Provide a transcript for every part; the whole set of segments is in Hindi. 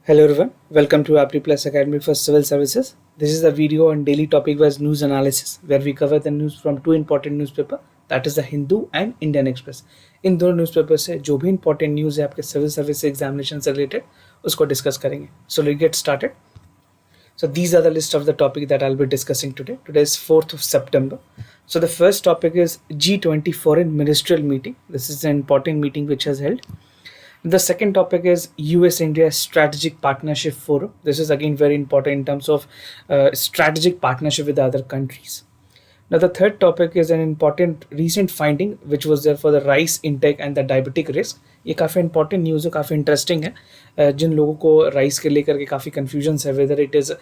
Hello everyone, welcome to Apri Plus Academy for Civil Services. This is a video on daily topic-wise news analysis where we cover the news from two important newspaper, that is the Hindu and Indian Express. इन दोनों न्यूज़पेपर से जो भी important news है आपके सिविल सर्विस एग्जामिनेशन से रिलेटेड उसको डिस्कस करेंगे. So let's get started. So these are the list of the topic that I'll be discussing today. Today is 4th of September. So the first topic is G20 Foreign Ministerial Meeting. This is an important meeting which has held. The second topic is US-India Strategic Partnership Forum. This is again very important in terms of strategic partnership with other countries. Now the third topic is an important recent finding which was there for the rice intake and the diabetic risk. ये काफ़ी important news है, काफ़ी interesting है. जिन लोगों को राइस के लेकर के काफ़ी confusions है whether it is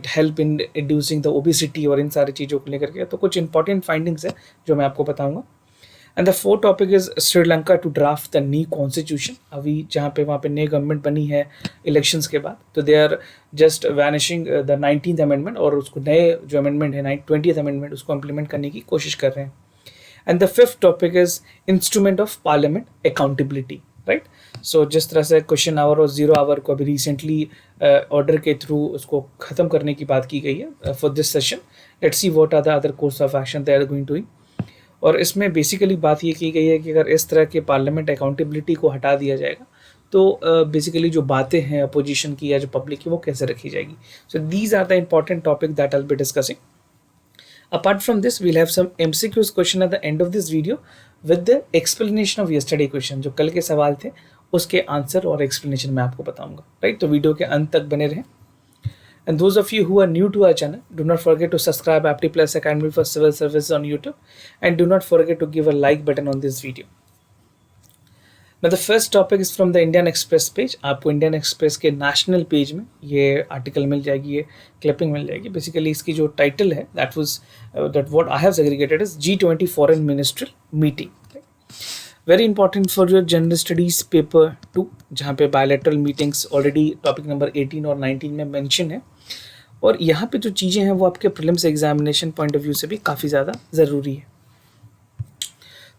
it help in reducing the obesity और इन सारी चीज़ों को लेकर के, तो कुछ important findings है जो मैं आपको बताऊंगा. And the fourth topic is Sri Lanka to draft the new constitution. अभी जहाँ पे वहाँ पे नई गवर्नमेंट बनी है इलेक्शंस के बाद, तो they are just vanishing the 19th amendment और उसको नए जो अमेंडमेंट है 20th अमेंडमेंट उसको इम्प्लीमेंट करने की कोशिश कर रहे हैं. And the fifth topic is instrument of parliament accountability. Right, so जिस तरह से क्वेश्चन आवर और जीरो आवर को अभी रिसेंटली ऑर्डर के थ्रू उसको ख़त्म करने की बात की गई है for this session. Let's see what are the other course of action they are going to. और इसमें बेसिकली बात ये की गई है कि अगर इस तरह के पार्लियामेंट अकाउंटेबिलिटी को हटा दिया जाएगा तो बेसिकली जो बातें हैं अपोजिशन की या जो पब्लिक की वो कैसे रखी जाएगी. So these are the important topic that I will be discussing. Apart from this we'll have some MCQs question at the end of this video with the explanation of yesterday question. जो कल के सवाल थे उसके आंसर और एक्सप्लेनेशन मैं आपको बताऊंगा. राइट, तो वीडियो के अंत तक बने रहें. And those of you who are new to our channel, do not forget to subscribe Apti Plus Academy for Civil Services on YouTube, and do not forget to give a like button on this video. Now the first topic is from the Indian Express page. आपको Indian Express के national page में ये article मिल जाएगी, ये clipping मिल जाएगी. Basically इसकी जो title है that what I have segregated is G20 Foreign Ministerial Meeting. Very important for your General Studies paper 2, जहाँ पे bilateral meetings already topic number 18 और 19 में mention है. और यहाँ पे जो चीज़ें हैं वो आपके prelims examination point of view से भी काफ़ी ज़्यादा ज़रूरी है.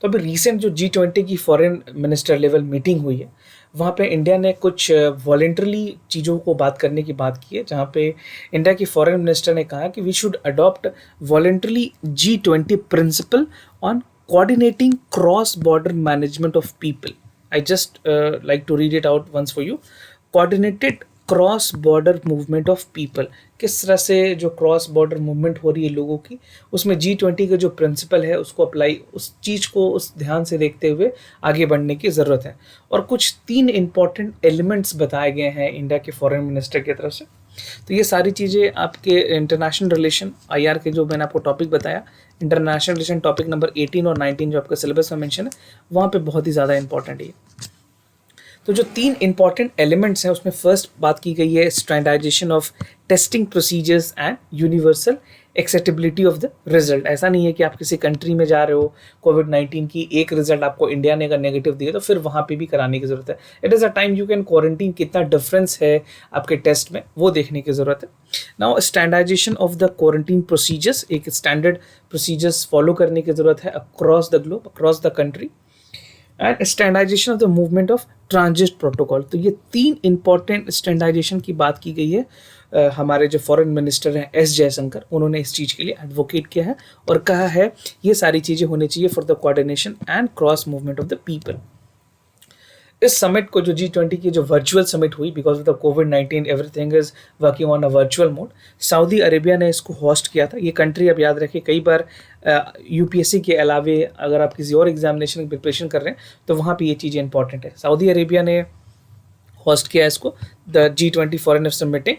तो अभी रिसेंट जो G20 की फॉरेन मिनिस्टर लेवल मीटिंग हुई है वहाँ पे इंडिया ने कुछ वॉलेंटरली चीज़ों को बात करने की बात की है, जहाँ पे इंडिया की फॉरेन मिनिस्टर ने कहा कि we should adopt voluntarily G20 principle on coordinating cross-border management of people. I just like to read it out once for you. Coordinated cross-border movement of people. किस तरह से जो क्रॉस बॉर्डर मूवमेंट हो रही है लोगों की, उसमें G20 का जो प्रिंसिपल है उसको अप्लाई, उस चीज़ को उस ध्यान से देखते हुए आगे बढ़ने की ज़रूरत है. और कुछ 3 इम्पॉर्टेंट एलिमेंट्स बताए गए हैं इंडिया के फॉरेन मिनिस्टर की तरफ से. तो ये सारी चीज़ें आपके इंटरनेशनल रिलेशन IR के जो मैंने आपको टॉपिक बताया, इंटरनेशनल रिलेशन टॉपिक नंबर 18 और 19 जो आपका सिलेबस में मेंशन है वहाँ पे बहुत ही ज़्यादा इंपॉर्टेंट है. तो जो 3 इंपॉर्टेंट एलिमेंट्स हैं उसमें फर्स्ट बात की गई है standardization of testing procedures and universal acceptability of the result. ऐसा नहीं है कि आप किसी कंट्री में जा रहे हो, कोविड-19 की एक रिजल्ट आपको इंडिया ने अगर नेगेटिव दिया तो फिर वहाँ पे भी कराने की ज़रूरत है. It is a time you can quarantine, कितना डिफरेंस है आपके टेस्ट में वो देखने की ज़रूरत है. Now standardization of the quarantine procedures, एक स्टैंडर्ड प्रोसीजर्स फॉलो करने की ज़रूरत है across the globe, across the country. And standardization of the movement of transit protocol. तो ये 3 इंपॉर्टेंट स्टैंडर्डाइजेशन की बात की गई है. हमारे जो फॉरेन मिनिस्टर हैं S जयशंकर, उन्होंने इस चीज़ के लिए एडवोकेट किया है और कहा है ये सारी चीज़ें होनी चाहिए for the coordination and cross movement of the people. इस समिट को जो G20 की जो वर्चुअल समिट हुई, because of the covid everything is working on a virtual mode. Saudi Arabia ने इसको होस्ट किया था. ये कंट्री आप याद रखें कई बार UPSC के अलावे अगर आप किसी और एग्जामिनेशन की प्रिपरेशन कर रहे हैं तो वहाँ पे ये चीज़ें इंपॉर्टेंट है. सऊदी अरेबिया ने होस्ट किया इसको, the G20 foreign minister meeting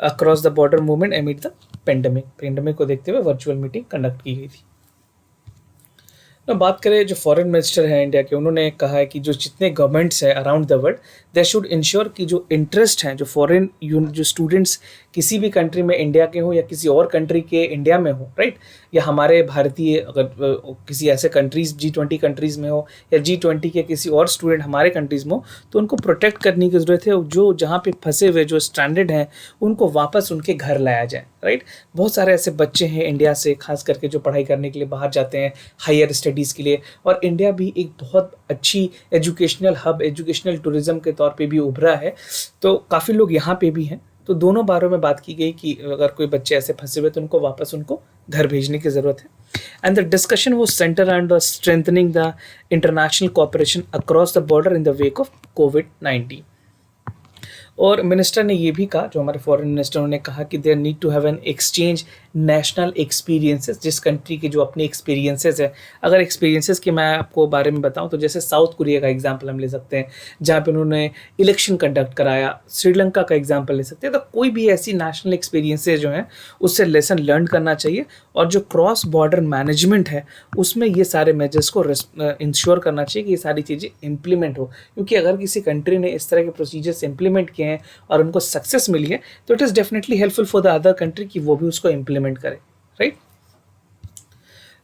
across the border movement एमिड the pandemic को देखते हुए वर्चुअल मीटिंग कंडक्ट की गई थी. तो बात करें जो फॉरेन मिनिस्टर हैं इंडिया के, उन्होंने कहा है कि जो जितने गवर्नमेंट्स हैं around the world they should ensure कि जो इंटरेस्ट हैं जो फॉरेन जो स्टूडेंट्स किसी भी कंट्री में इंडिया के हो या किसी और कंट्री के इंडिया में हो, राइट, या हमारे भारतीय अगर किसी ऐसे कंट्रीज़ G20 कंट्रीज़ में हो या G20 के किसी और स्टूडेंट हमारे कंट्रीज़ में हो, तो उनको प्रोटेक्ट करने की ज़रूरत है. जो जहाँ पे फंसे हुए जो स्ट्रैंडेड हैं उनको वापस उनके घर लाया जाए. राइट। बहुत सारे ऐसे बच्चे हैं इंडिया से, खास करके जो पढ़ाई करने के लिए बाहर जाते हैं हायर स्टडीज़ के लिए, और इंडिया भी एक बहुत अच्छी एजुकेशनल हब, एजुकेशनल टूरिज्म के तौर पे भी उभरा है, तो काफ़ी लोग यहाँ पे भी हैं। तो दोनों बारों में बात की गई कि अगर कोई बच्चे ऐसे फंसे हुए तो उनको वापस उनको घर भेजने की ज़रूरत है। एंड द डिस्कशन वो centre on the strengthening the international cooperation across the border in the wake of कोविड-19। और मिनिस्टर ने ये भी कहा, जो हमारे फॉरेन मिनिस्टर, उन्होंने कहा कि there need to have an exchange national experiences, जिस कंट्री के जो अपने एक्सपीरियंसेस है। अगर एक्सपीरियंसेस की मैं आपको बारे में बताऊं तो जैसे साउथ कोरिया का एग्जांपल हम ले सकते हैं, जहाँ पे उन्होंने इलेक्शन कंडक्ट कराया। श्रीलंका का एग्जांपल ले सकते हैं। तो कोई भी ऐसी नेशनल एक्सपीरियंसेस जो हैं उससे लेसन लर्न करना चाहिए, और जो क्रॉस बॉर्डर मैनेजमेंट है उसमें ये सारे मेजर्स को इंश्योर करना चाहिए कि ये सारी चीज़ें इम्प्लीमेंट हो। क्योंकि अगर किसी कंट्री ने इस तरह के प्रोसीजर्स इम्प्लीमेंट किए हैं और उनको सक्सेस मिली है तो it is definitely helpful for the other country कि वो भी उसको इम्प्लीमेंट करे, राइट।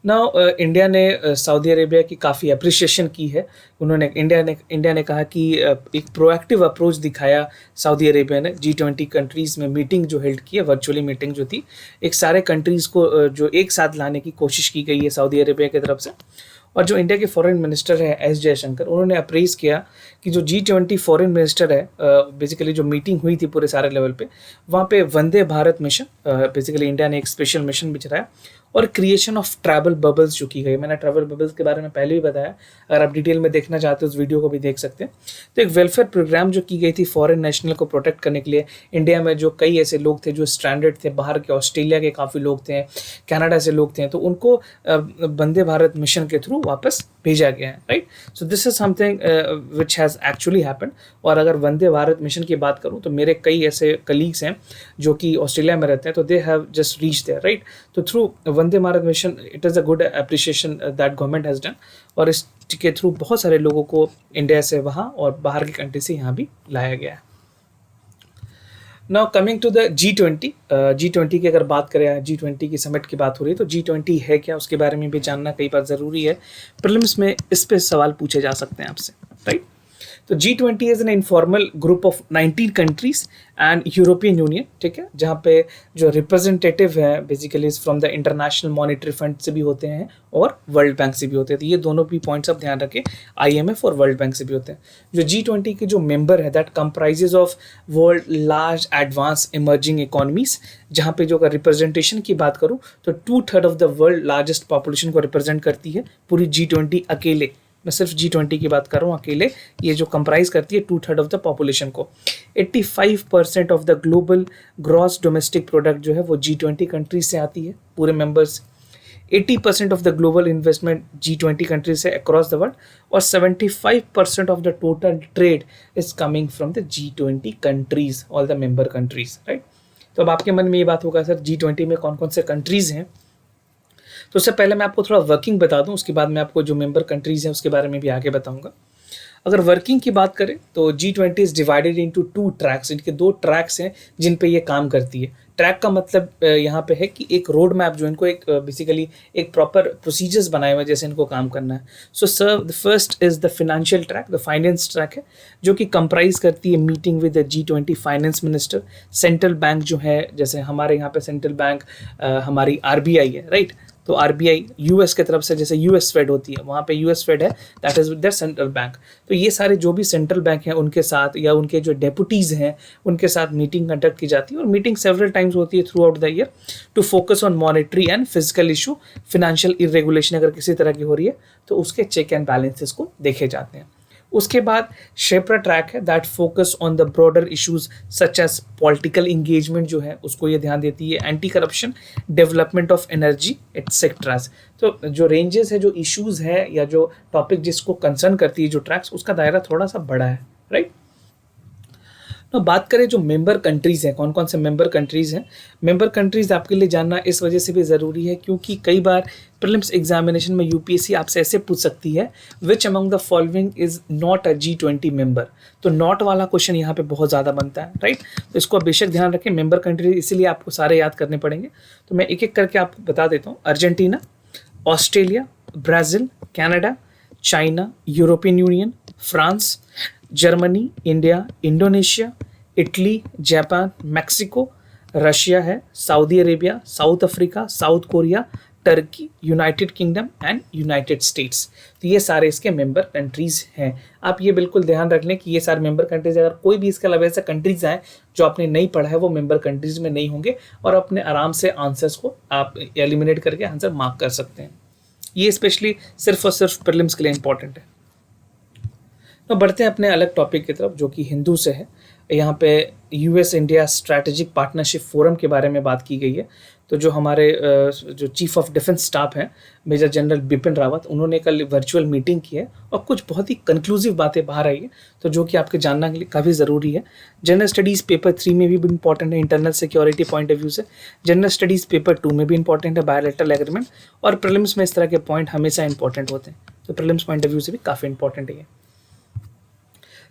नाउ इंडिया ने सऊदी अरेबिया की काफ़ी अप्रिशिएशन की है। उन्होंने इंडिया ने कहा कि एक प्रोएक्टिव अप्रोच दिखाया सऊदी अरेबिया ने। G20 कंट्रीज़ में मीटिंग जो हेल्ड की है, वर्चुअली मीटिंग जो थी, एक सारे कंट्रीज़ को जो एक साथ लाने की कोशिश की गई है सऊदी अरेबिया की तरफ से। और जो इंडिया के फॉरेन मिनिस्टर हैं एस जयशंकर, उन्होंने अप्रेज किया कि जो G20 फॉरेन मिनिस्टर है, बेसिकली जो मीटिंग हुई थी पूरे सारे लेवल पे, वहाँ पे वंदे भारत मिशन, बेसिकली इंडिया ने एक स्पेशल मिशन भी चलाया, और क्रिएशन ऑफ ट्रैवल बबल्स जो की गई। मैंने ट्रैवल बबल्स के बारे में पहले भी बताया, अगर आप डिटेल में देखना चाहते हो उस वीडियो को भी देख सकते हैं। तो एक वेलफेयर प्रोग्राम जो की गई थी फॉरेन नेशनल को प्रोटेक्ट करने के लिए। इंडिया में जो कई ऐसे लोग थे जो स्ट्रैंडेड थे, बाहर के ऑस्ट्रेलिया के काफ़ी लोग थे, कनाडा से लोग थे, तो उनको वंदे भारत मिशन के थ्रू वापस भेजा गया है, right. So this is something which has actually happen. और अगर वंदे भारत मिशन की बात करूँ तो मेरे कई ऐसे कलीग्स हैं जो कि ऑस्ट्रेलिया में रहते हैं, तो they have just reach there, right. तो through Vande Bharat mission it is a good appreciation that government has done, और इसके थ्रू बहुत सारे लोगों को इंडिया से वहाँ और बाहर की कंट्री से यहाँ भी लाया गया है। Now coming to the G20 की अगर बात करें, G20 की समिट की बात हो रही है, तो G20 है क्या, उसके बारे में भी जानना कई बार ज़रूरी है। प्रीलिम्स में इस पे सवाल पूछे जा सकते हैं आपसे, राइट। तो G20 is an informal group of 19 countries and European union, ठीक है, जहाँ पे जो रिप्रेजेंटेटिव है basically from the international monetary fund से भी होते हैं और वर्ल्ड बैंक से भी होते हैं। तो ये दोनों भी पॉइंट्स आप ध्यान रखें, IMF और वर्ल्ड बैंक से भी होते हैं। जो G20 के जो मेंबर है that comprises of world large advance emerging economies, जहाँ पे जो अगर रिप्रेजेंटेशन की बात करूँ तो 2/3 of the world largest population को रिप्रेजेंट करती है पूरी G20 अकेले। मैं सिर्फ G20 की बात कर रहा हूँ अकेले, ये जो कंप्राइज करती है 2/3 ऑफ द पॉपुलेशन को। 85% of the global gross domestic product जो है वो G20 कंट्रीज से आती है, पूरे members. 80% of the global investment G20 countries से अक्रॉस द वर्ल्ड, और 75% of the total trade is coming from the G20 countries, all the member countries, right. तो अब आपके मन में ये बात होगा सर G20 में कौन कौन से कंट्रीज हैं। तो उससे पहले मैं आपको थोड़ा वर्किंग बता दूं, उसके बाद मैं आपको जो मेंबर कंट्रीज हैं उसके बारे में भी आगे बताऊंगा। अगर वर्किंग की बात करें तो G20 is divided into 2 tracks. इनके 2 ट्रैक्स हैं जिन पे ये काम करती है। ट्रैक का मतलब यहाँ पे है कि एक रोड मैप जो इनको एक बेसिकली एक प्रॉपर प्रोसीजर्स बनाए हुए जैसे इनको काम करना है। So sir the first is the financial track, the finance track है, जो कि कंप्राइज करती है meeting with the G20 finance minister. Central bank जो है, जैसे हमारे यहाँ पे सेंट्रल बैंक हमारी RBI है, राइट। तो RBI US की तरफ से, जैसे US फेड होती है, वहाँ पे US फेड है, that is their central bank. तो ये सारे जो भी सेंट्रल बैंक हैं उनके साथ या उनके जो डेपुटीज हैं उनके साथ मीटिंग कंडक्ट की जाती है, और मीटिंग सेवरल टाइम्स होती है throughout the year to focus on monetary and physical issue. Financial regulation अगर किसी तरह की हो रही है तो उसके चेक एंड बैलेंसेस को देखे जाते हैं। उसके बाद शेपरा ट्रैक है that focus on the broader issues such as political engagement जो है उसको ये ध्यान देती है, anti corruption, development of energy etcetera. तो जो रेंजेस है, जो इश्यूज है या जो टॉपिक जिसको कंसर्न करती है जो ट्रैक्स, उसका दायरा थोड़ा सा बड़ा है, राइट। तो बात करें जो मेंबर कंट्रीज़ हैं, कौन कौन से मेंबर कंट्रीज़ हैं। मेंबर कंट्रीज़ आपके लिए जानना इस वजह से भी ज़रूरी है क्योंकि कई बार प्रीलिम्स एग्जामिनेशन में UPSC आपसे ऐसे पूछ सकती है which among the following is not a G20 member. तो नॉट वाला क्वेश्चन यहाँ पे बहुत ज़्यादा बनता है, राइट। तो इसको आप बेशक ध्यान रखें, मेंबर कंट्री इसीलिए आपको सारे याद करने पड़ेंगे। तो मैं एक एक करके आपको बता देता हूँ। Argentina, Australia, Brazil, Canada, China, European Union, France, Germany, India, Indonesia, Italy, Japan, Mexico, Russia है, Saudi Arabia, South Africa, South Korea, Turkey, United Kingdom and United States. तो ये सारे इसके मेंबर कंट्रीज हैं। आप ये बिल्कुल ध्यान रख लें कि ये सारे मेंबर कंट्रीज, अगर कोई भी इसके अलावा ऐसे कंट्रीज आए जो आपने नहीं पढ़ा है, वो मेंबर कंट्रीज में नहीं होंगे, और अपने आराम से आंसर्स को आप एलिमिनेट करके आंसर मार्क कर सकते हैं। ये स्पेशली सिर्फ और सिर्फ प्रीलिम्स के लिए इंपॉर्टेंट है। तो बढ़ते हैं अपने अलग टॉपिक की तरफ, जो कि हिंदू से है। यहाँ पे US India strategic partnership forum के बारे में बात की गई है। तो जो हमारे जो चीफ ऑफ डिफेंस स्टाफ हैं, मेजर जनरल बिपिन रावत, उन्होंने कल वर्चुअल मीटिंग की है और कुछ बहुत ही कंक्लूसिव बातें बाहर आई है, तो जो कि आपके जानना के लिए काफ़ी ज़रूरी है। जनरल स्टडीज़ पेपर 3 में भी इंपॉर्टेंट है internal security point of view से। जनरल स्टडीज़ पेपर 2 में भी इंपॉर्टेंट है बायोलेटरल एग्रीमेंट, और प्रीलिम्स में इस तरह के पॉइंट हमेशा इंपॉर्टेंट होते हैं, तो प्रीलिम्स पॉइंट ऑफ व्यू से भी काफ़ी इंपॉर्टेंट है।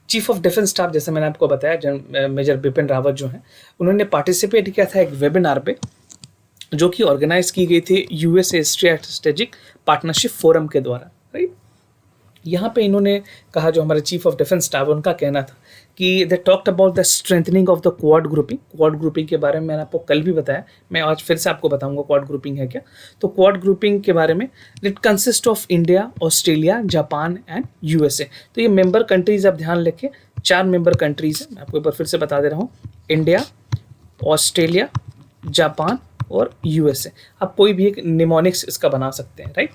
चीफ ऑफ डिफेंस स्टाफ, जैसे मैंने आपको बताया, मेजर बिपिन रावत जो हैं, उन्होंने पार्टिसिपेट किया था एक वेबिनार पे, जो कि ऑर्गेनाइज की गई थी यूएस स्ट्रैटेजिक पार्टनरशिप फोरम के द्वारा, राइट। यहाँ पे इन्होंने कहा, जो हमारे चीफ ऑफ डिफेंस स्टाफ, उनका कहना था कि they talked about the strengthening of the quad grouping. Quad grouping के बारे में मैंने आपको कल भी बताया, मैं आज फिर से आपको बताऊंगा क्वाड ग्रुपिंग है क्या। तो क्वाड ग्रुपिंग के बारे में, it consist of India, Australia, Japan and USA. तो ये मेंबर कंट्रीज आप ध्यान रखें, 4 मेंबर कंट्रीज हैं। मैं आपको एक बार फिर से बता दे रहा हूँ, इंडिया, ऑस्ट्रेलिया, जापान और यूएसए। आप कोई भी एक निमोनिक्स इसका बना सकते हैं, राइट।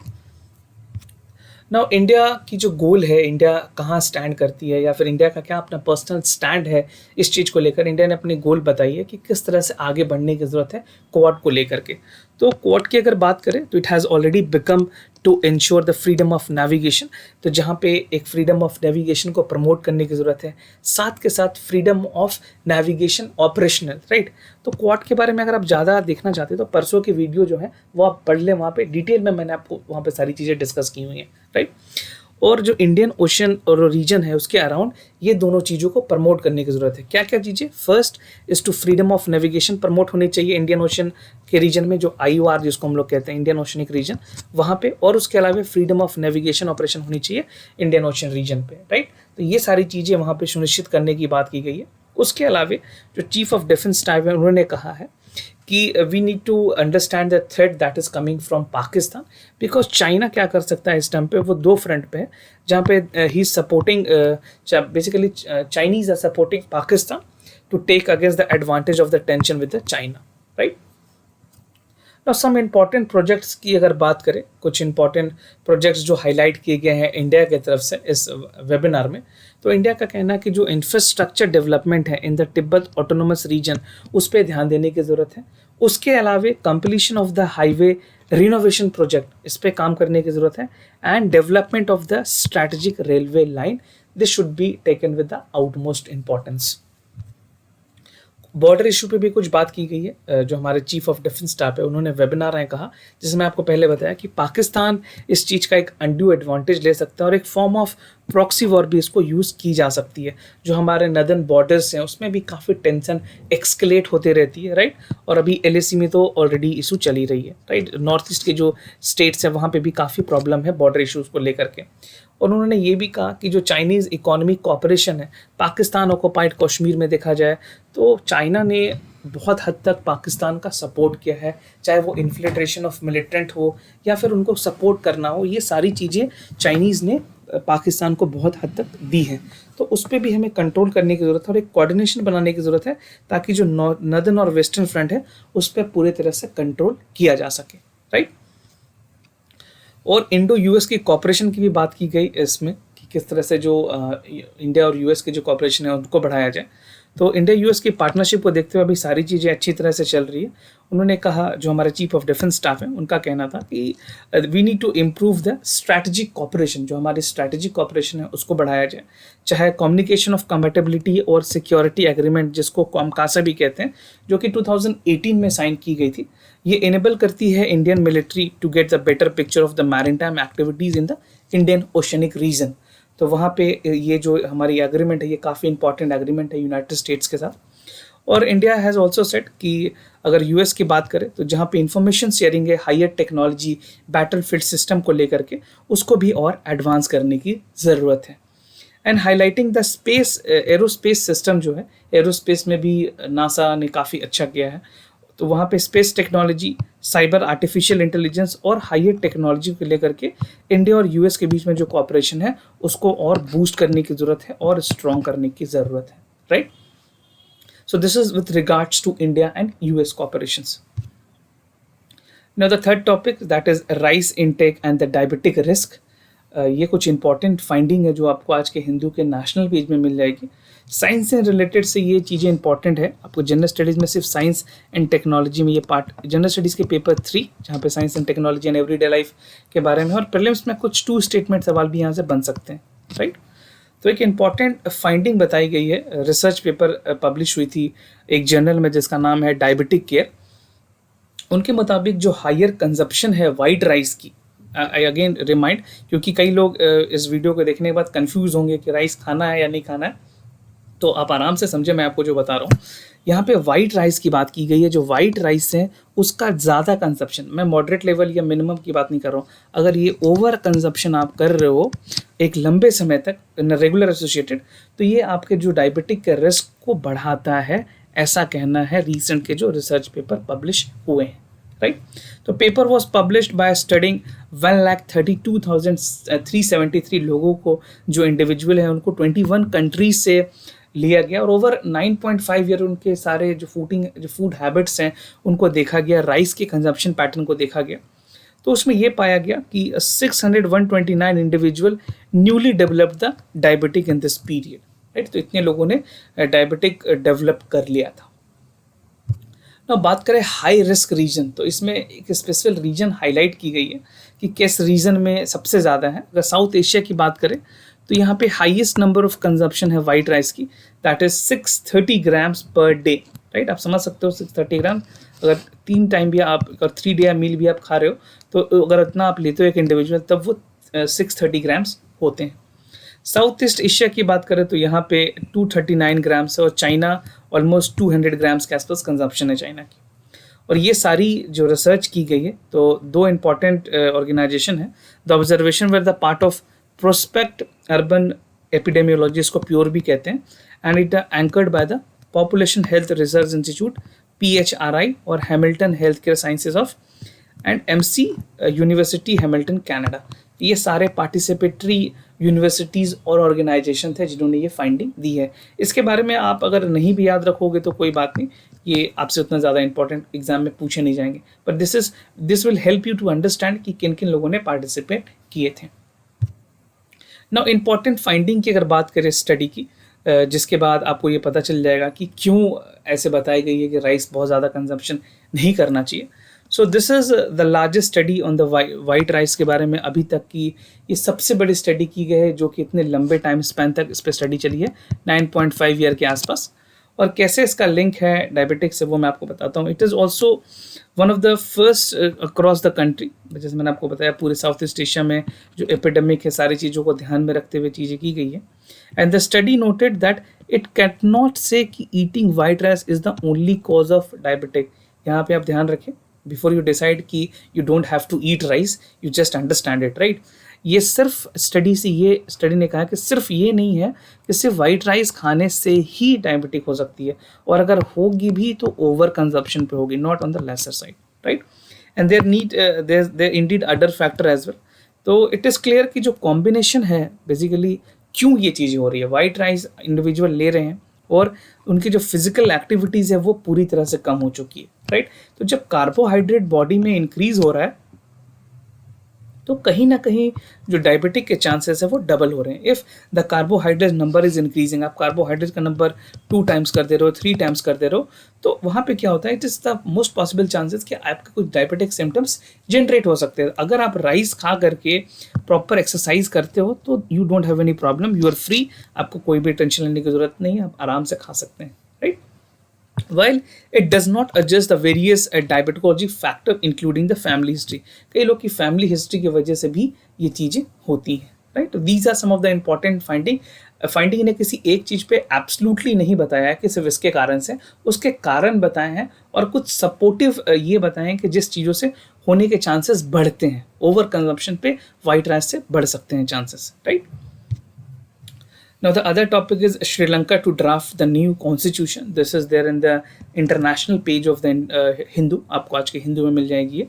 नाउ इंडिया की जो गोल है, इंडिया कहाँ स्टैंड करती है, या फिर इंडिया का क्या अपना पर्सनल स्टैंड है इस चीज़ को लेकर, इंडिया ने अपनी गोल बताई है कि किस तरह से आगे बढ़ने की ज़रूरत है क्वाड को लेकर के। तो क्वाड की अगर बात करें तो it has already become to ensure the freedom of navigation. तो जहाँ पे एक फ्रीडम ऑफ नेविगेशन को प्रमोट करने की ज़रूरत है, साथ के साथ freedom of navigation operational, right. तो क्वाड के बारे में अगर आप ज़्यादा देखना चाहते हैं तो परसों की वीडियो जो है वो आप पढ़ लें, वहाँ पे डिटेल में मैंने आपको वहाँ पे सारी चीज़ें डिस्कस की हुई हैं, राइट। और जो इंडियन ओशन और रीजन है उसके अराउंड ये दोनों चीज़ों को प्रमोट करने की ज़रूरत है। क्या क्या चीज़ें? First is to freedom of navigation promote होनी चाहिए इंडियन ओशन के रीजन में, जो IOR जिसको हम लोग कहते हैं, इंडियन ओशनिक रीजन, वहाँ पे। और उसके अलावा फ्रीडम ऑफ नेविगेशन ऑपरेशन होनी चाहिए इंडियन ओशन रीजन पे, राइट। तो ये सारी चीज़ें वहाँ पे सुनिश्चित करने की बात की गई है। उसके अलावा जो चीफ ऑफ डिफेंस स्टाफ है, उन्होंने कहा है कि we need to understand the threat that is coming from Pakistan, because China क्या कर सकता है इस टाइम पे, वो 2 फ्रंट पे है, जहाँ पे he is supporting, basically Chinese are supporting Pakistan to take against the advantage of the tension with the China, right. Now some important projects की अगर बात करें, कुछ इंपॉर्टेंट प्रोजेक्ट्स जो हाईलाइट किए गए हैं इंडिया की तरफ से इस वेबिनार में, तो इंडिया का कहना है कि जो इंफ्रास्ट्रक्चर डेवलपमेंट है in the Tibet autonomous region, उस पर ध्यान देने की ज़रूरत है। उसके अलावा completion of the highway renovation project, इस पर काम करने की ज़रूरत है। And development of the strategic railway line, this should be taken with the outmost importance. Border issue पे भी कुछ बात की गई है। जो हमारे चीफ ऑफ डिफेंस स्टाफ है, उन्होंने वेबिनार में कहा, जिसमें आपको पहले बताया कि पाकिस्तान इस चीज़ का एक अनड्यू एडवांटेज ले सकता है और एक फॉर्म ऑफ प्रॉक्सी वॉर भी इसको यूज़ की जा सकती है। जो हमारे नदर्न बॉर्डर्स हैं उसमें भी काफ़ी टेंशन एक्सकलेट होते रहती है, राइट। और अभी LAC में तो ऑलरेडी इशू चली रही है, राइट। नॉर्थ ईस्ट के जो स्टेट्स हैं वहाँ पे भी काफ़ी प्रॉब्लम है बॉर्डर इशूज़ को लेकर के। और उन्होंने ये भी कहा कि जो चाइनीज़ इकोनॉमिक कॉपरेशन है पाकिस्तान ऑक्युपाइड कश्मीर में देखा जाए तो चाइना ने बहुत हद तक पाकिस्तान का सपोर्ट किया है, चाहे वो इन्फिल्ट्रेशन ऑफ मिलिटेंट हो या फिर उनको सपोर्ट करना हो, ये सारी चीज़ें चाइनीज़ ने पाकिस्तान को बहुत हद तक दी हैं। तो उस पर भी हमें कंट्रोल करने की ज़रूरत है और एक कोऑर्डिनेशन बनाने की ज़रूरत है, ताकि जो नॉर्दर्न और वेस्टर्न फ्रंट है उस पर पूरे तरह से कंट्रोल किया जा सके, राइट। और इंडो US की कॉपरेशन की भी बात की गई इसमें, कि किस तरह से जो इंडिया और US की जो कॉपरेशन है उनको बढ़ाया जाए। तो इंडिया US की पार्टनरशिप को देखते हुए अभी सारी चीज़ें अच्छी तरह से चल रही है। उन्होंने कहा, जो हमारे चीफ ऑफ डिफेंस स्टाफ है, उनका कहना था कि we need to improve the strategic cooperation, जो हमारी स्ट्रैटेजिक कॉपरेशन है उसको बढ़ाया जाए। चाहे कम्युनिकेशन ऑफ कंपैटिबिलिटी और सिक्योरिटी एग्रीमेंट, जिसको कॉमकासा भी कहते हैं, जो कि 2018 में साइन की गई थी, ये इनेबल करती है Indian military to get the better picture of the maritime activities in the Indian oceanic region. तो वहाँ पे ये जो हमारी एग्रीमेंट है ये काफ़ी इंपॉर्टेंट एग्रीमेंट है यूनाइटेड स्टेट्स के साथ। और इंडिया हैज़ ऑल्सो सेट कि अगर US की बात करें तो जहाँ पे इंफॉर्मेशन शेयरिंग है, हायर टेक्नोलॉजी, बैटलफील्ड सिस्टम को लेकर के, उसको भी और एडवांस करने की ज़रूरत है। And highlighting the space aerospace system जो है, एरोस्पेस में भी नासा ने काफ़ी अच्छा किया है। तो वहाँ पे space technology, cyber artificial intelligence और हायर टेक्नोलॉजी को लेकर के इंडिया और यूएस के बीच में जो कॉपरेशन है उसको और बूस्ट करने की ज़रूरत है और स्ट्रॉन्ग करने की ज़रूरत है, right. So this is with regards to India and US corporations. Now the third topic, that is rice intake and the diabetic risk. ये कुछ इंपॉर्टेंट फाइंडिंग है जो आपको आज के हिंदू के नेशनल पेज में मिल जाएगी। साइंस से रिलेटेड से ये चीज़ें इंपॉर्टेंट है। आपको जनरल स्टडीज़ में सिर्फ साइंस एंड टेक्नोलॉजी में ये पार्ट, जनरल स्टडीज़ के पेपर 3 जहाँ पे science and technology and everyday life के बारे में, और प्रीलिम्स में कुछ 2 स्टेटमेंट सवाल भी यहाँ से बन सकते हैं, राइट। तो एक इम्पॉर्टेंट फाइंडिंग बताई गई है, रिसर्च पेपर पब्लिश हुई थी एक जर्नल में जिसका नाम है डायबिटिक केयर। उनके मुताबिक जो हायर कंजप्शन है वाइट राइस की, आई अगेन रिमाइंड, क्योंकि कई लोग इस वीडियो को देखने के बाद कंफ्यूज होंगे कि राइस खाना है या नहीं खाना है, तो आप आराम से समझे मैं आपको जो बता रहा हूँ। यहाँ पे वाइट राइस की बात की गई है। जो वाइट राइस है उसका ज़्यादा कंजप्शन, मैं मॉडरेट लेवल या मिनिमम की बात नहीं कर रहा हूँ, अगर ये ओवर कंजप्शन आप कर रहे हो एक लंबे समय तक इन रेगुलर एसोसिएटेड, तो ये आपके जो डायबिटिक के रिस्क को बढ़ाता है, ऐसा कहना है रिसेंट के जो रिसर्च पेपर पब्लिश हुए हैं, राइट। तो paper was published by studying 1,32,373 लोगों को, जो इंडिविजुअल हैं उनको 21 कंट्रीज से लिया गया, और ओवर 9.5 ईयर उनके सारे जो फूड हैबिट्स हैं उनको देखा गया, राइस के कंजप्शन पैटर्न को देखा गया। तो उसमें ये पाया गया कि 629 individual newly developed the diabetic in this period, right. तो इतने लोगों ने डायबिटिक डेवलप कर लिया था। ना बात करें हाई रिस्क रीजन, तो इसमें एक स्पेशल रीजन हाईलाइट की गई है कि किस रीजन में सबसे ज़्यादा है। अगर साउथ एशिया की बात करें तो यहाँ पे हाईएस्ट नंबर ऑफ कंजप्शन है वाइट राइस की, that is 630 grams per day, right. आप समझ सकते हो 630 ग्राम, अगर 3 टाइम भी आप, अगर 3 डे मील भी आप खा रहे हो, तो अगर इतना आप लेते हो एक इंडिविजुअल, तब वो 630 ग्राम्स होते हैं। साउथ ईस्ट एशिया की बात करें तो यहाँ पे 239 ग्राम्स है, और चाइना ऑलमोस्ट 200 ग्राम्स के आसपास कंजप्शन है चाइना की। और ये सारी जो रिसर्च की गई है, तो 2 इंपॉर्टेंट ऑर्गेनाइजेशन है। The observation were the part of prospect urban epidemiology, इसको प्योर भी कहते हैं, and it anchored by the Population Health Research Institute PHRI और Hamilton Health Care Sciences of and MC University Hamilton Canada. ये सारे पार्टिसिपेटरी यूनिवर्सिटीज़ और ऑर्गेनाइजेशन थे जिन्होंने ये फाइंडिंग दी है। इसके बारे में आप अगर नहीं भी याद रखोगे तो कोई बात नहीं, ये आपसे उतना ज़्यादा इंपॉर्टेंट एग्जाम में पूछे नहीं जाएंगे, but this will help you to understand कि किन किन लोगों ने पार्टिसिपेट किए थे। नाउ इम्पॉर्टेंट फाइंडिंग की अगर बात करें स्टडी की, जिसके बाद आपको ये पता चल जाएगा कि क्यों ऐसे बताई गई है कि राइस बहुत ज़्यादा कंजप्शन नहीं करना चाहिए। So this is the largest study on the white rice के बारे में अभी तक की ये सबसे बड़ी स्टडी की गई है, जो कि इतने लंबे टाइम स्पैन तक इस पर स्टडी चली है, 9.5 ईयर के आसपास। और कैसे इसका लिंक है डायबिटिक्स से वो मैं आपको बताता हूँ। It is also one of the first across the country, जैसे मैंने आपको बताया पूरे साउथ ईस्ट एशिया में जो एपिडेमिक है, सारी चीज़ों को ध्यान में रखते हुए चीज़ें की गई है। And the study noted that it can not say कि eating white rice is the only cause of diabetic. यहाँ पे आप ध्यान रखें, बिफोर यू डिसाइड कि you don't have to eat rice, you just understand it, right. ये सिर्फ स्टडी से, ये स्टडी ने कहा कि सिर्फ ये नहीं है कि सिर्फ वाइट राइस खाने से ही डायबिटिक हो सकती है, और अगर होगी भी तो ओवर कंजप्शन पे होगी, not on the lesser side, right. And there indeed other factor as well. तो इट इज़ क्लियर कि जो कॉम्बिनेशन है बेसिकली क्यों ये चीज़ें हो रही है, वाइट राइस इंडिविजुअल ले रहे हैं और उनकी जो फिजिकल एक्टिविटीज़ है वो पूरी तरह से कम हो चुकी है, राइट। तो जब कार्बोहाइड्रेट बॉडी में इंक्रीज हो रहा है तो कहीं ना कहीं जो डायबिटिक के चांसेस है वो डबल हो रहे हैं। If the carbohydrate number is increasing, आप कार्बोहाइड्रेट का नंबर 2 टाइम्स कर दे रहे हो, 3 टाइम्स कर दे रहे हो, तो वहाँ पे क्या होता है, it is the most possible chances कि आपके कुछ डायबिटिक सिम्टम्स जनरेट हो सकते हैं। अगर आप राइस खा करके प्रॉपर एक्सरसाइज करते हो तो you don't have any problem, you are free, आपको कोई भी टेंशन लेने की जरूरत नहीं है, आप आराम से खा सकते हैं, right. While it does not adjust the various diabetology factor including the family history, कई लोग की फैमिली हिस्ट्री की वजह से भी ये चीज़ें होती हैं, right. These are some of the important finding ने किसी एक चीज़ पे एब्सोल्युटली नहीं बताया है कि सिर्फ इसके कारण से, उसके कारण बताए हैं और कुछ सपोर्टिव ये बताए हैं कि जिस चीज़ों से होने के चांसेस बढ़ते हैं, ओवर कंजम्पशन पे वाइट राइस से बढ़ सकते हैं chances, right. Now the other topic is Sri Lanka to draft the new constitution. This is there in the international page of the Hindu. आपको आज के हिंदू में मिल जाएगी ये.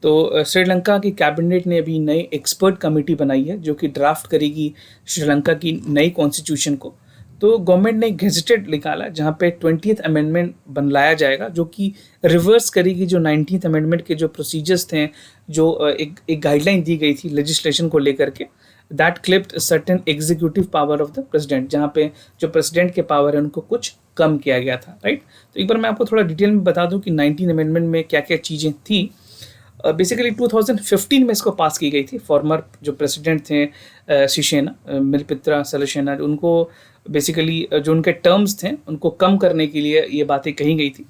तो श्रीलंका की कैबिनेट ने अभी नई एक्सपर्ट कमेटी बनाई है जो कि ड्राफ्ट करेगी श्रीलंका की नई कॉन्स्टिट्यूशन को. तो गवर्नमेंट ने गेजेटेड निकाला जहाँ पे 20th अमेंडमेंट बनलाया जाएगा जो कि रिवर्स करेगी जो 19th अमेंडमेंट के जो प्रोसीजर्स थे, जो एक गाइडलाइन दी गई थी लेजिस्लेशन को लेकर के. That clipped certain executive power of the president, जहाँ पे जो प्रेसिडेंट के पावर है उनको कुछ कम किया गया था. राइट. तो एक बार मैं आपको थोड़ा डिटेल में बता दूं कि 19 अमेंडमेंट में क्या क्या चीज़ें थी. बेसिकली 2015 में इसको पास की गई थी. फॉर्मर जो प्रेसिडेंट थे सिसेना, मिलपित्रा सिरिसेना, उनको बेसिकली जो उनके टर्म्स थे उनको कम करने के लिए ये बातें कही गई थी.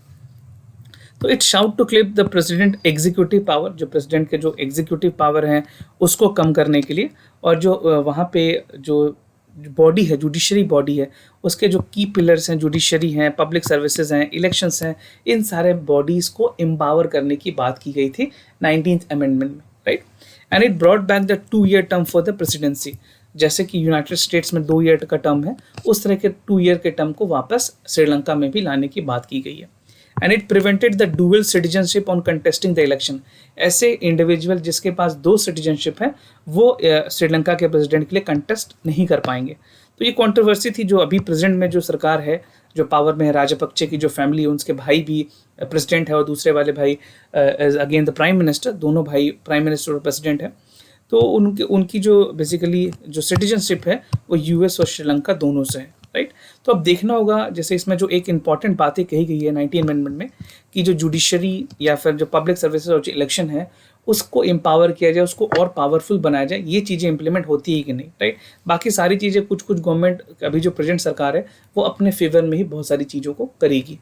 तो it sought to clip the president executive power, जो प्रेसिडेंट के जो एग्जीक्यूटिव पावर हैं उसको कम करने के लिए, और जो वहाँ पे जो बॉडी है, जुडिशरी बॉडी है, उसके जो की पिलर्स हैं, जुडिशरी हैं, पब्लिक सर्विसेज हैं, इलेक्शंस हैं, इन सारे बॉडीज़ को एम्पावर करने की बात की गई थी 19th अमेंडमेंट में. Right. And it brought back the 2-year term for the presidency. जैसे कि यूनाइटेड स्टेट्स में 2 ईयर का टर्म है, उस तरह के 2 ईयर के टर्म को वापस श्रीलंका में भी लाने की बात की गई है. And it prevented the dual citizenship on contesting the election. ऐसे इंडिविजुअल जिसके पास 2 सिटीजनशिप है वो श्रीलंका के प्रेसिडेंट के लिए कंटेस्ट नहीं कर पाएंगे. तो ये कंट्रोवर्सी थी. जो अभी प्रेजेंट में जो सरकार है, जो पावर में है, राजपक्षे की जो फैमिली है, उनके भाई भी प्रेसिडेंट है और दूसरे वाले भाई अगेन द प्राइम मिनिस्टर, दोनों भाई प्राइम मिनिस्टर और प्रेसिडेंट है. तो उनकी जो बेसिकली जो सिटीजनशिप है वो यूएस और श्रीलंका दोनों से है. राइट. तो अब देखना होगा, जैसे इसमें जो एक इंपॉर्टेंट बातें कही गई है 19 अमेंडमेंट में कि जो जुडिशरी या फिर जो पब्लिक सर्विसेज और जो इलेक्शन है उसको एम्पावर किया जाए, उसको और पावरफुल बनाया जाए. ये चीज़ें इंप्लीमेंट होती है कि नहीं. राइट. बाकी सारी चीज़ें कुछ गवर्नमेंट अभी जो प्रेजेंट सरकार है वो अपने फेवर में ही बहुत सारी चीज़ों को करेगी.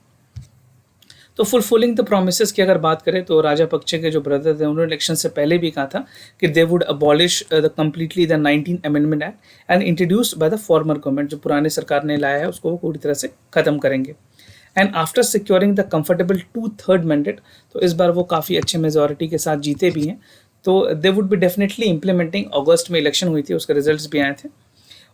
तो फुलफिलिंग द प्रोमिसेस की अगर बात करें तो राजापक्षे के जो ब्रदर थे उन्होंने इलेक्शन से पहले भी कहा था कि they would abolish the completely the 19 amendment act and introduced by the former government. जो पुराने सरकार ने लाया है उसको वो पूरी तरह से ख़त्म करेंगे. And after securing the comfortable 2/3 mandate, तो इस बार वो काफ़ी अच्छे मेजॉरिटी के साथ जीते भी हैं. तो they would be definitely implementing. अगस्त में इलेक्शन हुई थी, उसके रिजल्ट्स भी आए थे.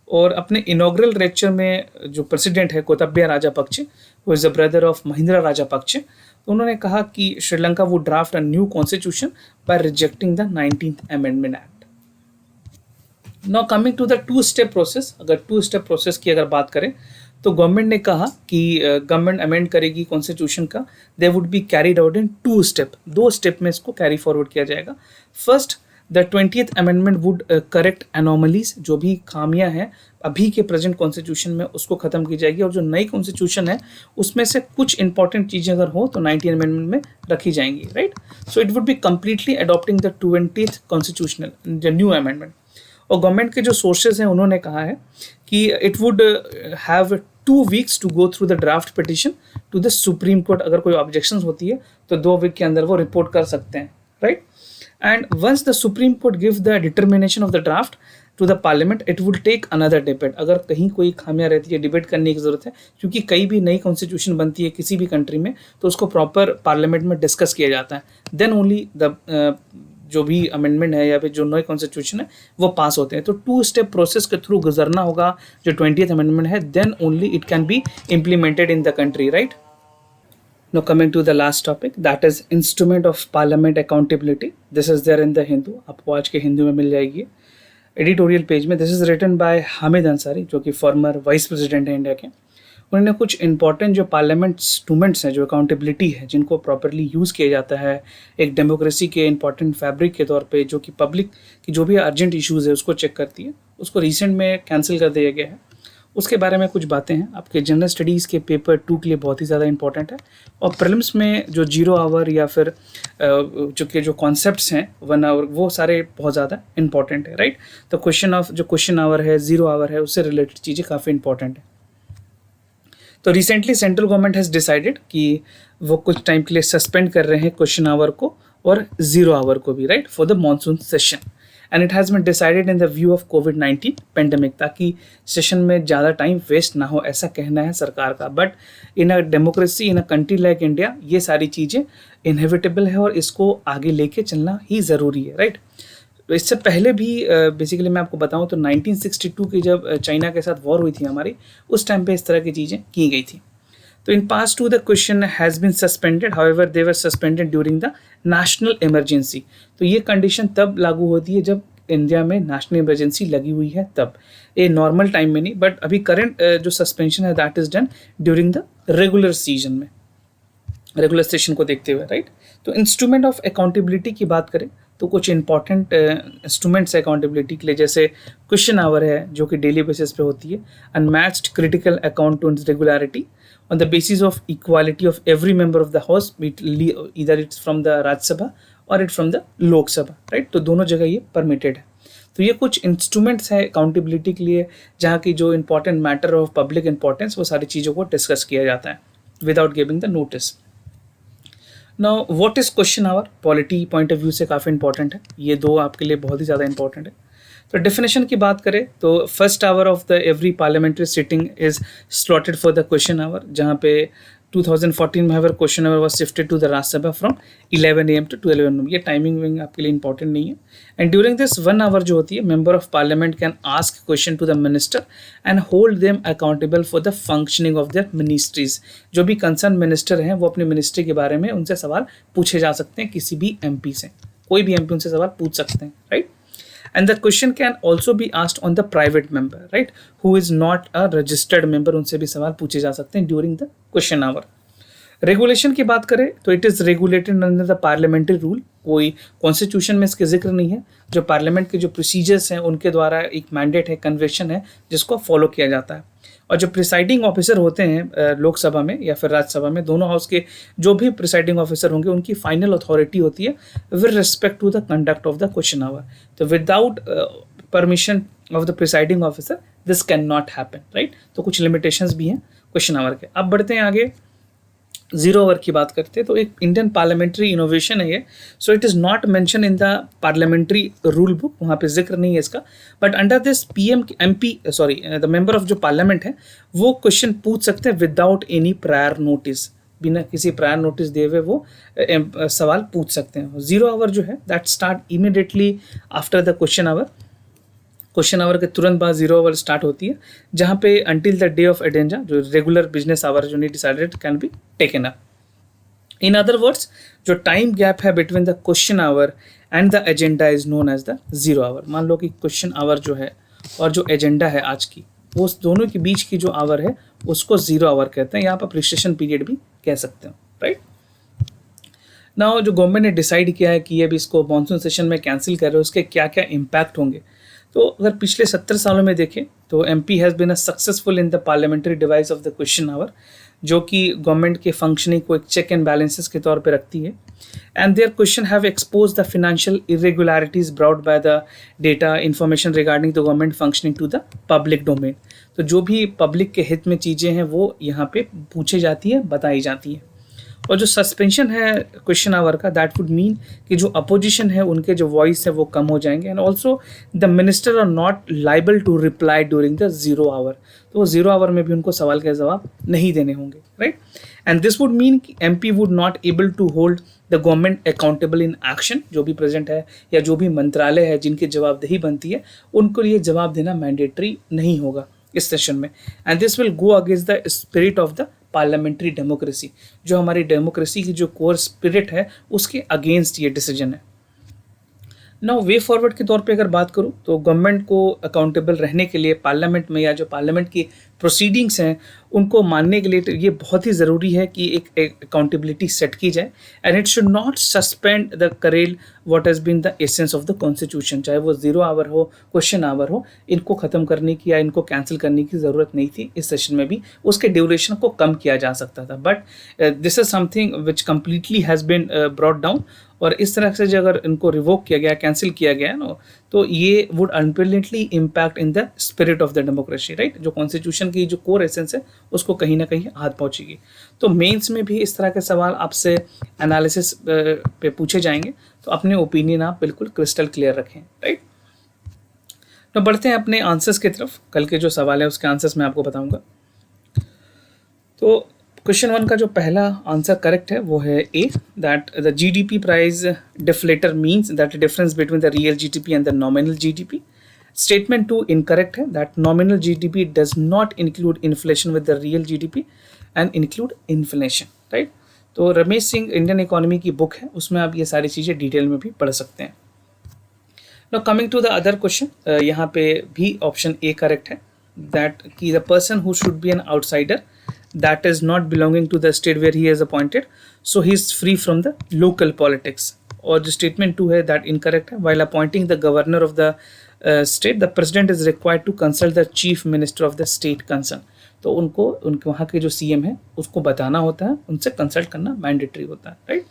और अपने इनॉग्रल लेक्चर में जो प्रेसिडेंट है गोताबाया राजापक्षे, वो is the brother of Mahindra Rajapaksa, तो उन्होंने कहा कि Sri Lanka would draft a new constitution by rejecting the 19th amendment act. Now coming to the 2-step process. अगर 2-step प्रोसेस की अगर बात करें तो गवर्नमेंट ने कहा कि गवर्नमेंट अमेंड करेगी कॉन्स्टिट्यूशन का. दे would be carried out in 2 step. 2 step में इसको कैरी फॉरवर्ड किया जाएगा. First, the 20th amendment would correct anomalies, जो भी खामियां हैं अभी के प्रेजेंट कॉन्स्टिट्यूशन में उसको खत्म की जाएगी. और जो नई कॉन्स्टिट्यूशन है उसमें से कुछ इंपॉर्टेंट चीज़ें अगर हो तो 19 अमेंडमेंट में रखी जाएंगी. Right. So it would be completely adopting the 20th constitutional the new amendment. और गवर्नमेंट के जो सोर्सेज हैं उन्होंने कहा है कि it would have 2 weeks to go through the draft petition to the supreme court. अगर कोई ऑब्जेक्शन होती है तो 2 वीक के अंदर वो रिपोर्ट कर सकते हैं. Right. And once the supreme court give the determination of the draft to the parliament, it would take another debate. अगर कहीं कोई खामियां रहती है, डिबेट करने की जरूरत है, क्योंकि कई भी नई कॉन्स्टिट्यूशन बनती है किसी भी कंट्री में तो उसको प्रॉपर पार्लियामेंट में डिस्कस किया जाता है. देन ओनली द जो भी अमेंडमेंट है या फिर जो नई कॉन्स्टिट्यूशन है वो पास होते हैं. तो 2-step प्रोसेस के थ्रू गुजरना होगा जो 20th अमेंडमेंट है. Then only it can be implemented in the country. Right. Now coming to the last topic, that is instrument of parliament accountability. This is there in the Hindu. आपको आज के हिंदू में मिल जाएगी एडिटोरियल पेज में. This is written by Hamid Ansari, जो कि फॉर्मर वाइस प्रेसिडेंट है इंडिया के. उन्होंने कुछ इंपॉर्टेंट जो पार्लियामेंट इंस्ट्रूमेंट्स हैं, जो अकाउंटेबिलिटी है, जिनको प्रॉपरली यूज़ किया जाता है एक डेमोक्रेसी के इंपॉर्टेंट फैब्रिक के तौर पे, जो कि पब्लिक की जो भी अर्जेंट इश्यूज़ है उसको चेक करती है, उसको रिसेंट में कैंसिल कर दिया गया है. उसके बारे में कुछ बातें हैं. आपके जनरल स्टडीज़ के पेपर 2 के लिए बहुत ही ज़्यादा इंपॉर्टेंट है. और प्रीलिम्स में जो 0 आवर या फिर जो कॉन्सेप्ट्स हैं 1 आवर, वो सारे बहुत ज़्यादा इंपॉर्टेंट है. राइट. तो क्वेश्चन आवर है, 0 आवर है, उससे रिलेटेड चीज़ें काफ़ी इंपॉर्टेंट है. तो recently central government has decided कि वो कुछ टाइम के लिए सस्पेंड कर रहे हैं क्वेश्चन आवर को और 0 आवर को भी. Right. For the monsoon session. And it has been decided in the view of कोविड-19 पेंडेमिक, ताकि सेशन में ज़्यादा टाइम वेस्ट ना हो, ऐसा कहना है सरकार का. But in a democracy, in a country like India, ये सारी चीज़ें इनहेविटेबल है और इसको आगे लेके चलना ही ज़रूरी है. राइट. इससे पहले भी बेसिकली मैं आपको बताऊं तो 1962 की जब चाइना के साथ वॉर हुई थी हमारी, उस टाइम पे इस तरह की चीज़ें की गई थी। तो in past too the question has been suspended, however they were suspended during the national emergency. तो ये कंडीशन तब लागू होती है जब इंडिया में नेशनल इमरजेंसी लगी हुई है, तब ये नॉर्मल टाइम में नहीं, बट अभी करंट जो सस्पेंशन है that is done during the regular season में, रेगुलर सेशन को देखते हुए, राइट। तो इंस्ट्रूमेंट ऑफ अकाउंटेबिलिटी की बात करें तो कुछ इंपॉर्टेंट इंस्ट्रूमेंट्स है अकाउंटेबिलिटी के लिए, जैसे क्वेश्चन आवर है जो कि डेली बेसिस पे होती है, unmatched critical account to regularity on the basis of equality of every member of the house, either it's from the Rajya Sabha or it's from the Lok Sabha, right। तो दोनों जगह ये परमिटेड है। तो ये कुछ इंस्ट्रूमेंट्स है अकाउंटेबिलिटी के लिए, जहाँ की जो important matter of public importance वो सारी चीज़ों को डिस्कस किया जाता है without giving the notice. Now what is question hour, polity point of view से काफ़ी इंपॉर्टेंट है, ये दो आपके लिए बहुत ही ज़्यादा इंपॉर्टेंट है। तो डेफिनेशन की बात करें तो first hour of the every parliamentary sitting is slotted for the question hour, जहाँ पे 2014 में our question hour was shifted to the Rajya Sabha from 11 AM to 12 AM। ये टाइमिंग विंग आपके लिए इंपॉर्टेंट नहीं है। एंड ड्यूरिंग दिस 1 आवर जो होती है, member of parliament can ask question to the minister and hold them accountable for the functioning of their ministries. जो भी कंसर्न मिनिस्टर हैं वो अपनी मिनिस्ट्री के बारे में उनसे सवाल पूछे जा सकते हैं, किसी भी MP से, कोई भी MP उनसे सवाल पूछ सकते हैं, right. And the question can also be asked on the private member, right, who is not a registered member, उनसे भी सवाल पूछे जा सकते हैं during the question hour। Regulation की बात करें तो it is regulated under the parliamentary rule, कोई कॉन्स्टिट्यूशन में इसके जिक्र नहीं है। जो पार्लियामेंट के जो प्रोसीजर्स हैं उनके द्वारा एक मैंडेट है, कन्वेंशन है, जिसको फॉलो किया जाता है। और जो प्रिसाइडिंग ऑफिसर होते हैं लोकसभा में या फिर राज्यसभा में, दोनों हाउस के जो भी प्रिसाइडिंग ऑफिसर होंगे उनकी फाइनल अथॉरिटी होती है with respect to the conduct of the question hour. तो without permission of the presiding officer this can not happen, right. तो कुछ लिमिटेशंस भी हैं क्वेश्चन आवर के। अब बढ़ते हैं आगे, जीरो आवर की बात करते हैं तो एक इंडियन पार्लियामेंट्री इनोवेशन है ये। So it is not mention in the parliamentary rule book, वहाँ पे जिक्र नहीं है इसका, but under this the member of जो पार्लियामेंट है वो क्वेश्चन पूछ सकते हैं विदाउट एनी प्रायर नोटिस, बिना किसी प्रायर नोटिस दिए हुए वो सवाल पूछ सकते हैं। जीरो आवर जो है that start immediately after the question hour, question hour के तुरंत बाद जीरो आवर स्टार्ट होती है, जहाँ पे until the day of agenda जो रेगुलर बिजनेस आवर जो नहीं decided can be taken up. In other words, जो टाइम गैप है between the question hour and the agenda is known as the zero hour. मान लो कि क्वेश्चन आवर जो है और जो एजेंडा है आज की, वो दोनों के बीच की जो आवर है उसको जीरो आवर कहते हैं, या आप अप्रिशिएशन पीरियड भी कह सकते हो, राइट। नाउ जो गवर्नमेंट ने डिसाइड किया है कि ये भी इसको मानसून सेशन में कैंसिल कर रहे हो, उसके क्या क्या इम्पैक्ट होंगे। तो अगर पिछले 70 सालों में देखें तो MP has been a successful in the parliamentary device of the question hour, जो कि गवर्नमेंट के फंक्शनिंग को एक चेक एंड बैलेंसेस के तौर पे रखती है। And their question have expose the financial irregularities brought by the data information regarding the government functioning to the public domain. तो जो भी पब्लिक के हित में चीज़ें हैं वो यहाँ पे पूछी जाती है, बताई जाती हैं। और जो सस्पेंशन है क्वेश्चन आवर का, दैट वुड मीन कि जो अपोजिशन है उनके जो वॉइस है वो कम हो जाएंगे। And also the minister are not liable to reply during the zero hour, तो वो जीरो आवर में भी उनको सवाल के जवाब नहीं देने होंगे, right. And this would mean कि MP would not able to hold the government accountable in action. जो भी प्रेजेंट है या जो भी मंत्रालय है जिनकी जवाबदेही बनती है, उनको ये जवाब देना मैंडेटरी नहीं होगा इस सेशन में। And this will go against the spirit of the parliamentary democracy, जो हमारी डेमोक्रेसी की जो कोर स्पिरिट है उसके अगेंस्ट ये डिसीजन है। नाउ वे फॉरवर्ड के तौर पे अगर बात करूँ तो गवर्नमेंट को अकाउंटेबल रहने के लिए पार्लियामेंट में, या जो पार्लियामेंट की प्रोसीडिंग्स हैं उनको मानने के लिए, तो ये बहुत ही ज़रूरी है कि एक अकाउंटेबिलिटी सेट की जाए। And it should not suspend the kernel what has been the essence of the constitution. चाहे वो जीरो आवर हो, क्वेश्चन आवर हो, इनको ख़त्म करने की या इनको कैंसिल करने की ज़रूरत नहीं थी। इस सेशन में भी उसके ड्यूरेशन को कम किया जा सकता था, but this is something which completely has been brought down. और इस तरह से जो अगर इनको रिवोक किया गया, कैंसिल किया गया ना, तो ये would unpleasantly impact in the spirit of the democracy, right. जो कॉन्स्टिट्यूशन की जो कोर एसेंस है उसको कहीं ना कहीं हाथ पहुंचेगी। तो मेंस में भी इस तरह के सवाल आपसे एनालिसिस पे पूछे जाएंगे, तो अपने ओपिनियन आप बिल्कुल क्रिस्टल क्लियर रखें, राइट। तो बढ़ते हैं अपने आंसर्स की तरफ। कल के जो सवाल है उसके आंसर्स मैं आपको बताऊंगा। तो क्वेश्चन 1 का जो पहला आंसर करेक्ट है वो है A, that the GDP price deflator means that difference between the real GDP and the nominal GDP. Statement 2 incorrect है, that nominal GDP does not include inflation with the real GDP and include inflation, right. तो रमेश सिंह इंडियन इकोनॉमी की बुक है, उसमें आप ये सारी चीज़ें डिटेल में भी पढ़ सकते हैं. Now coming to the other question, यहाँ पे भी ऑप्शन ए करेक्ट है, दैट कि the person who should be an outsider that is not belonging to the state where he is appointed, so he is free from the local politics. और जो statement 2 है that incorrect है, while appointing the governor of the state the president is required to consult the chief minister of the state concerned. तो उनको उनके वहाँ के जो CM है उसको बताना होता है, उनसे कंसल्ट करना मैंडेटरी होता है, right.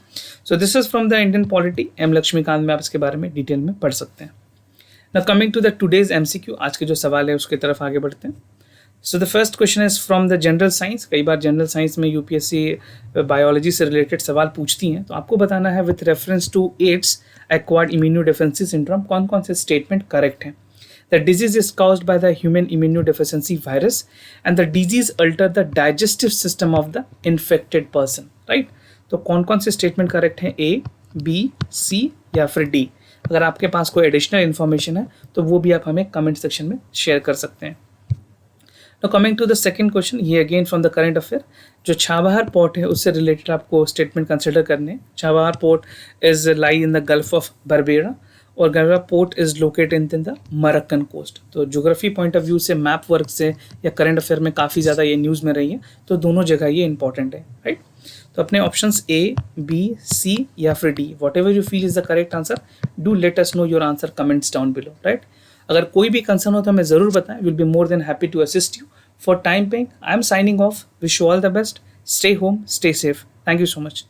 So this is from the Indian polity. M Laxmikanth में आप इसके बारे में डिटेल में पढ़ सकते हैं. Now coming to the today's MCQ, आज के जो सवाल है उसकी तरफ आगे बढ़ते हैं. So the first question is from the general science. कई बार जनरल साइंस में UPSC बायोलॉजी से रिलेटेड सवाल पूछती हैं, तो आपको बताना है with reference to AIDS acquired immunodeficiency syndrome कौन कौन से स्टेटमेंट करेक्ट हैं. The disease is caused by the human immunodeficiency virus and the disease alter the digestive system of the infected person, right. तो कौन कौन से स्टेटमेंट करेक्ट हैं, A, B, C या फिर D. अगर आपके पास कोई एडिशनल इन्फॉर्मेशन है तो वो भी आप हमें कमेंट सेक्शन में शेयर कर सकते हैं. Now coming to the second question, ये again from the current affair. जो छाबहार पोर्ट है उससे रिलेटेड आपको स्टेटमेंट कंसिडर करने हैं. Chabahar port is lie in the gulf of Berbera और Gwadar port is located in the Makran coast. तो ज्योग्राफी पॉइंट ऑफ व्यू से, मैप वर्क से या करंट अफेयर में काफ़ी ज़्यादा ये न्यूज़ में रही है, तो दोनों जगह ये इंपॉर्टेंट है, राइट. तो अपने ऑप्शंस A, B, C या फिर D, whatever you feel is the correct answer, do let us know your answer comments down below, right. अगर कोई भी कंसर्न हो तो हमें ज़रूर बताएं. Will be more than happy to assist you. For time being, I am signing off. Wish you all the best. Stay home, stay safe. Thank you so much.